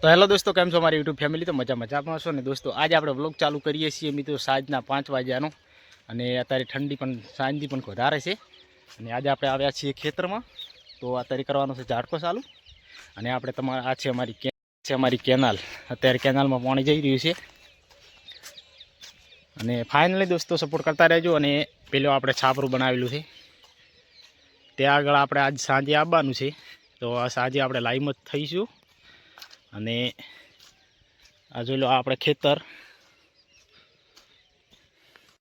તો હેલો દોસ્તો, કેમ છો મારી યુટ્યુબ ફેમિલી? તો મજામાં છો ને દોસ્તો? આજે આપણે વ્લોગ ચાલુ કરીએ છીએ મિત્રો સાંજના 5 વાગ્યાનો, અને અત્યારે ઠંડી પણ સાંજથી પણ વધારે છે. અને આજે આપણે આવ્યા છીએ ખેતરમાં. તો અત્યારે કરવાનો છે ઝાડકો ચાલુ. અને આપણે આ છે અમારી કેનાલ. અત્યારે કેનાલમાં પાણી જઈ રહ્યું છે. અને ફાઇનલી દોસ્તો સપોર્ટ કરતા રહેજો. અને પેલો આપણે છાપરું બનાવેલું છે ત્યાં આગળ આપણે આજ સાંજે આવવાનું છે. તો આ સાંજે આપણે લાઈવમાં જ થઈશું. અને આ જોઈ લો આપણે ખેતર.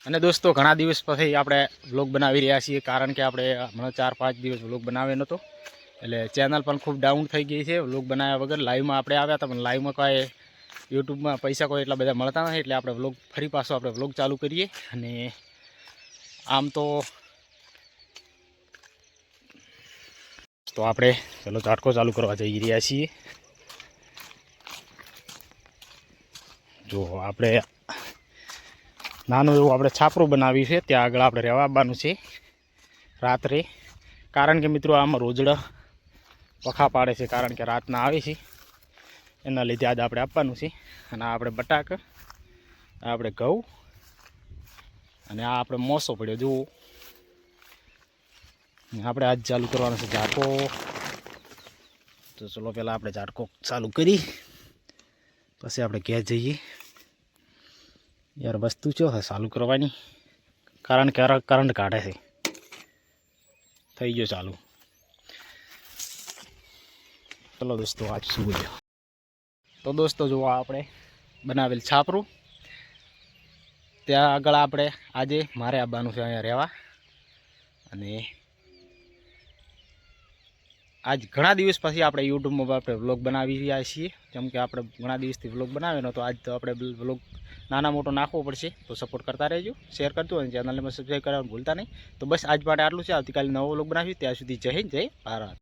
અને દોસ્તો ઘણા દિવસ પછી આપણે વ્લોગ બનાવી રહ્યા છીએ, કારણ કે આપણે હમણાં 4-5 દિવસ વ્લોગ બનાવ્યો નહોતો, એટલે ચેનલ પણ ખૂબ ડાઉન થઈ ગઈ છે. વ્લોગ બનાવ્યા વગર લાઈવમાં આપણે આવ્યા હતા, પણ લાઈવમાં કાંઈ યુટ્યુબમાં પૈસા કોઈ એટલા બધા મળતા નથી, એટલે આપણે ફરી પાછો આપણે વ્લોગ ચાલુ કરીએ. અને આમ તો આપણે ચલો ઝાટકો ચાલુ કરવા જઈ રહ્યા છીએ. જો આપણે નાનું એવું આપણે છાપરું બનાવ્યું છે, ત્યાં આગળ આપણે રહેવા આવવાનું છે રાત્રે. કારણ કે મિત્રો આમાં રોજડા પખા પાડે છે, કારણ કે રાતના આવે છે, એના લીધે આજ આપણે આપવાનું છે. અને આ આપણે બટાક, આ આપણે ઘઉં, અને આ આપણે મોસો પડ્યો જુઓ. આપણે આજ ચાલુ કરવાનો છે ઝાટકો. તો ચલો પહેલાં આપણે ઝાટકો ચાલુ કરી પછી આપણે ઘેર જઈએ. યાર વસ્તુ ચો છે ચાલુ કરવાની, કારણ કે કરંટ કાઢે છે. થઈ ગયો ચાલુ. ચલો દોસ્તો આજ શું બોલ્યો. તો દોસ્તો જુઓ આપણે બનાવેલ છાપરું. ત્યાં આગળ આપણે આજે મારે આવવાનું છે અહીંયા રહેવા. અને આજ ઘણા દિવસ પછી આપણે યુટ્યુબમાં આપણે વ્લોગ બનાવી રહ્યા છીએ, કેમ કે આપણે ઘણા દિવસથી વ્લોગ બનાવ્યો તો આજ તો આપણે વ્લોગ નાના મોટો નાખવો પડશે. તો સપોર્ટ કરતા રહેજો, શેર કરજો અને ચેનલને સબસ્ક્રાઈબ કરવાનું ભૂલતા નહીં. તો બસ આજ માટે આટલું છે. આવતીકાલે નવો વ્લોગ બનાવીશું. ત્યાં સુધી જય હિન્દ, જય ભારત.